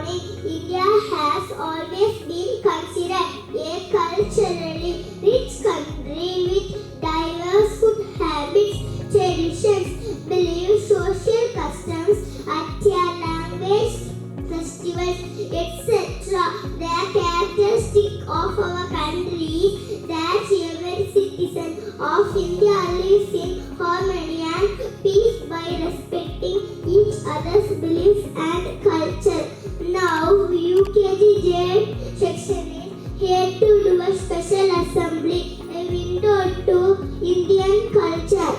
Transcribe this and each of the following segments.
morning, India has always been considered a culturally rich country with diverse food habits, traditions, beliefs, social customs, attire, language, festivals, etc. The characteristic of our country is that every citizen of India lives in harmony and peace by respecting each other's beliefs and culture. Now, UKG Jade section is here to do a special assembly, a window to Indian culture.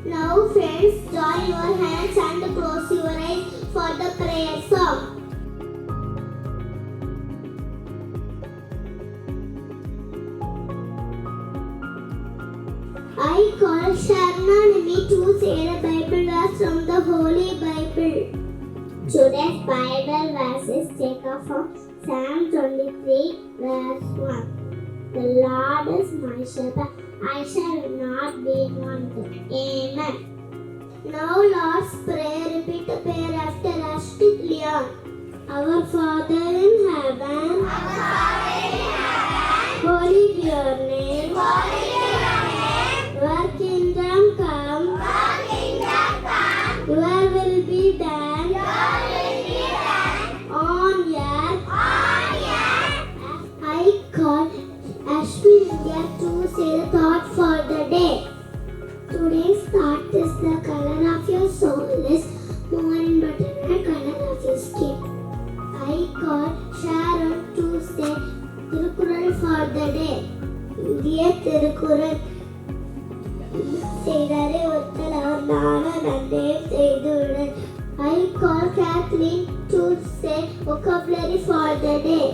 Now, friends, join your hands and close your eyes for the prayer song. I call Sharnanami to say the Bible verse from the Holy Bible. Today's Bible verse is taken from Psalm 23 verse 1. The Lord is my shepherd, I shall not be wanted. Amen. Now Lord's Prayer, repeat the prayer after us with Leon. Our Father in heaven, holy be your name. Your kingdom come, your will be done, on earth. I call Ashwin to say the thought for the day. Today's thought is the color of your soul is more important than the color of your skin. I call Sharon to say Tirukural for the day. Dear Tirukural, செய்தாரே ஒருத்தல் அவர் நானும் நன்றையும் செய்துள்ளேன். I call Kathleen to say vocabulary for the day.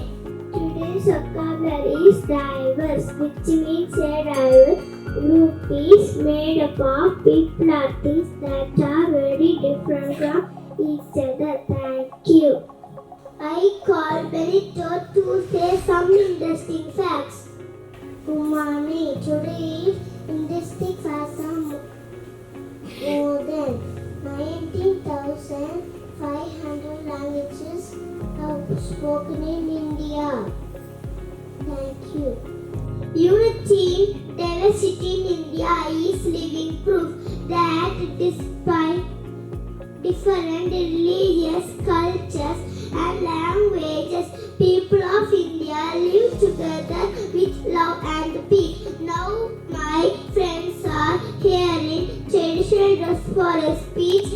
Today's vocabulary is diverse, which means a diverse group is made up of people or things that are very different from each other. Thank you. I call Benito to say some interesting facts. Good morning. Today interesting facts are more than 19,500 languages are spoken in India. Thank you. Unity in diversity in India is living proof that despite different religious cultures and languages, people of India live together with love and peace. Now my friends are hearing traditional dress for a speech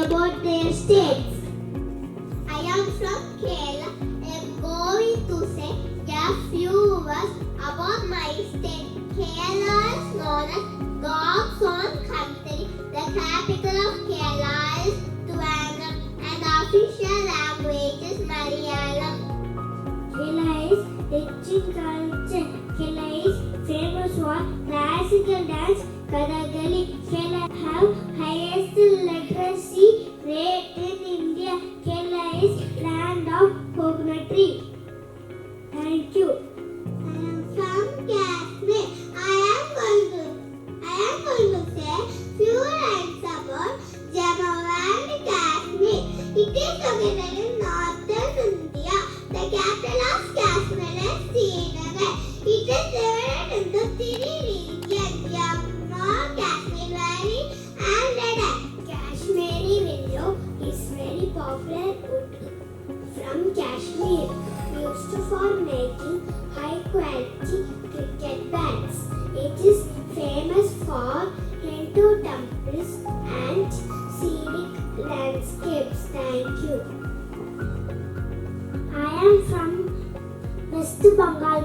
about their states. I am from Kerala. I am going to say a few words about my state. Kerala is known as God's own country. The capital of Kerala is Trivandrum and the official language is Malayalam. Kerala is rich in culture. Kerala is famous for classical dance, Kathakali. Kerala have highest literacy rate in India. Kerala is land of coconut tree. Thank you. I am from Kashmir. I am going to say few lines about Jammu and Kashmir. It is located in northern India. The capital of Kashmir is Srinagar. It is divided into three regions: Jammu, Kashmir Valley, and Ladakh. Kashmiri willow is very popular wood from Kashmir, used for making high quality cricket bats. It is famous for Hindu temples and scenic landscapes. Thank you. I am from West Bengal.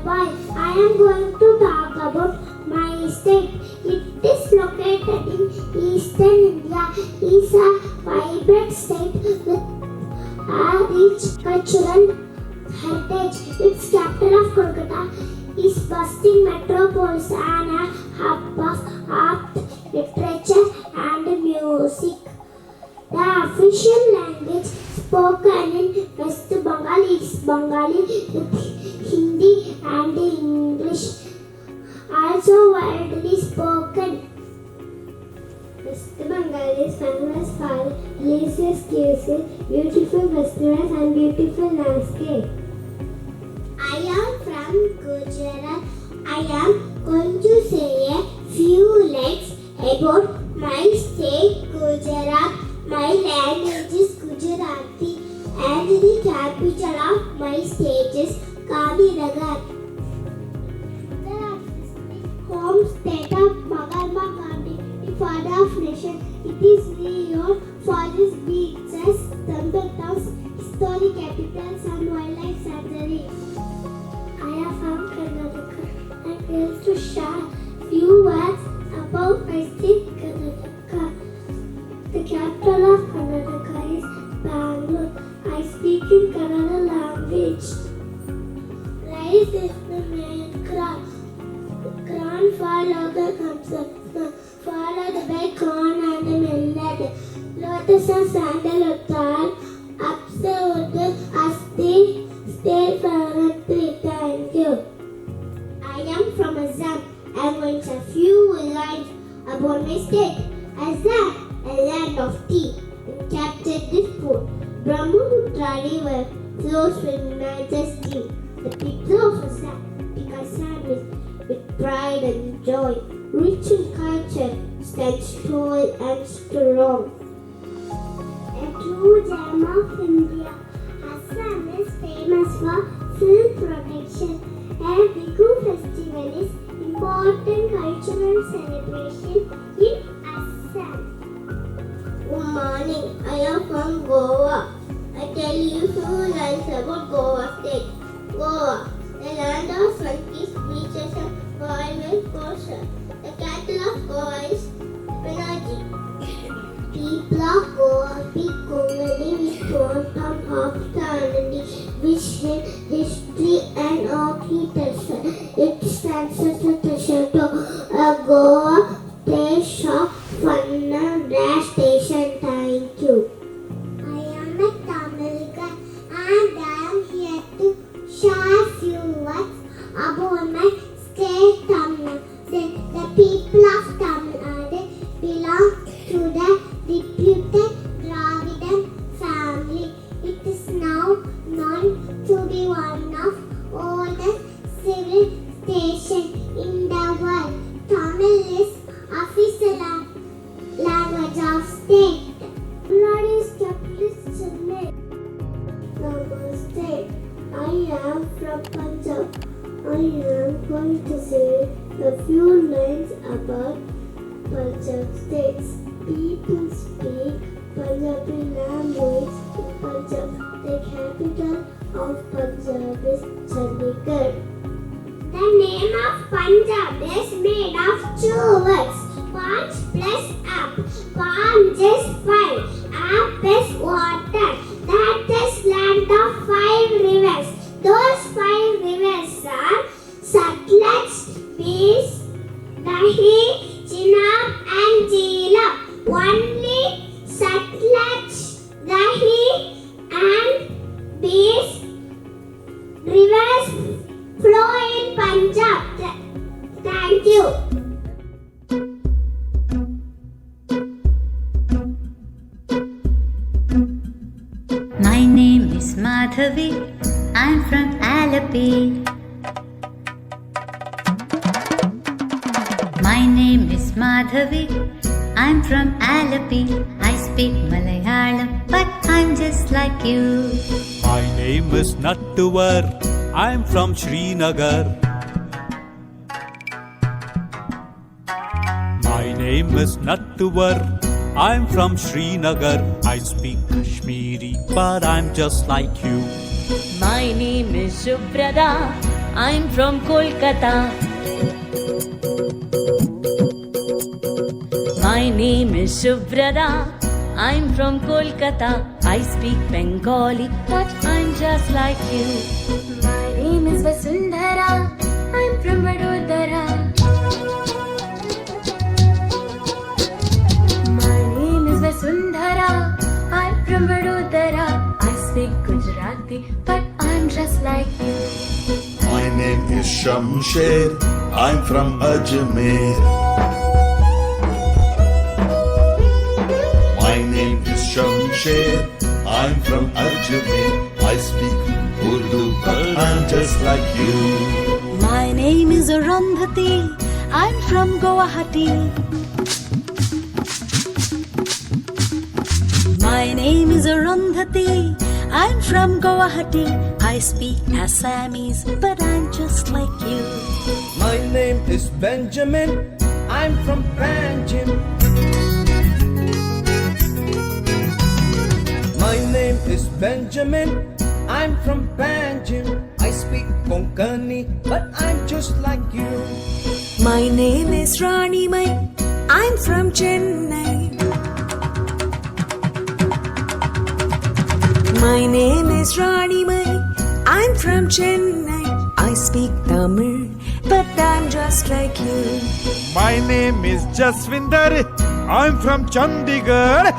I am going to talk about my state. It is located in eastern India. It is a vibrant state with a rich cultural heritage. Its capital of Kolkata is bustling metropolis and a hub of art, literature and music. The official language spoken in West Bengal is Bengali with Hindi and English. Also widely spoken. West Bengal Bengal is famous for delicious cuisine, beautiful festivals and beautiful landscape. I am from Gujarat. I am going to say a few lines about my state Gujarat. My language is Gujarati and the capital of my state is Gaandhinagar. Home state of Mahatma Gandhi, the father of nation. It is renowned for its beaches, temple towns, historic capitals and wildlife sanctuary. I am from Karnataka. I am going to share few words about my state Karnataka. The capital of Karnataka is Bangalore. I speak in Kannada language. Rice is the main crop. Corn followed the consumption, followed by corn and millet. Lotus and sandalwood are observed as the state planetary. Thank you. I am from Assam. I am going to a few lines about my state. Assam, a land of tea, and captured this food. Brahmaputra River flows with majesty. The people of Assam speak Assamese with pride and joy, rich in culture, stands tall and strong. A true gem of India, Assam is famous for silk protection. A Bigu festival is important cultural celebration in Assam. Good morning, I am from Goa. I tell you few lines about Goa state. Goa, the land of sunny beaches and vibrant culture. The capital of Goa is Panaji. People of Goa speak Kongali with tone of hospitality, which have history and architecture. It stands as a treasure to Goa station of fun and dash station. Thank you. I am a Tamil girl and I am here to share few words about my state Tamil Nadu. The people of Tamil Nadu belong to the reputed Dravidian family. It is now known to be one of oldest civil stations in the world. Tamil is official language of state. Tamil Nadu is capital is Chennai. Namaste. I am from Punjab. I am going to say a few lines about Punjab states. People speak Punjabi language in Punjab. The capital of Punjab is Chandigarh. The name of Punjab is made of two words. Punch plus up. Punch is fire. Up is water. That is land of 5 rivers. Those 5 rivers are Satluj, Beas, Dahi, Chenab and Jhelum. Only Satluj, Dahi and Beas rivers flow in Punjab. Thank you. My name is Madhavi. I'm from Alapi. My name is Madhavi. I'm from Alapi. I speak Malayalam, but I'm just like you. My name is Nattuvar. I'm from Srinagar. My name is Nattuvar. I'm from Srinagar. I speak Kashmiri, but I'm just like you. My name is Shubhrada. I'm from Kolkata. My name is Shubhrada. I'm from Kolkata. I speak Bengali, but I'm just like you. My name is Vasundhara. I'm from Vadodara. My name is Vasundhara. I'm from Vadodara. I speak Gujarati, but I'm just like you. My name is Shamsher. I'm from Ajmer. Shamsher. I'm from Ajmer. I speak Urdu, but I'm just like you. My name is Arundhati. I'm from Guwahati. My name is Arundhati. I'm from Guwahati. I speak Assamese, but I'm just like you. My name is Benjamin. I'm from Panjim. My name is Benjamin. I'm from Panjim. I speak Konkani, but I'm just like you. My name is Rani Mai. I'm from Chennai. My name is Rani Mai. I'm from Chennai. I speak Tamil, but I'm just like you. My name is Jaswinder. I'm from Chandigarh.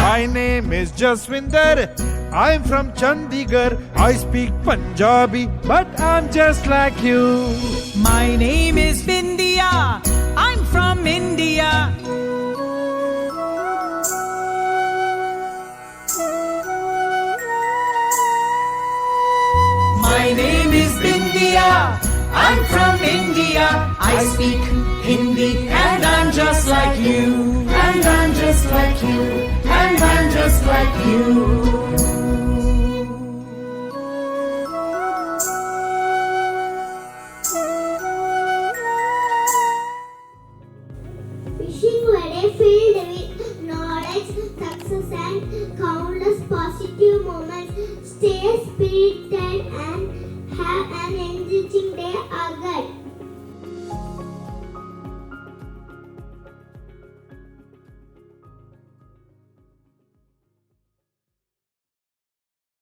My name is Jaswinder. I'm from Chandigarh. I speak Punjabi, but I'm just like you. My name is Bindiya. I'm from India. My name is Bindiya. I'm from India. I speak Hindi and I'm just like you. And I'm just like you. And I'm just like you.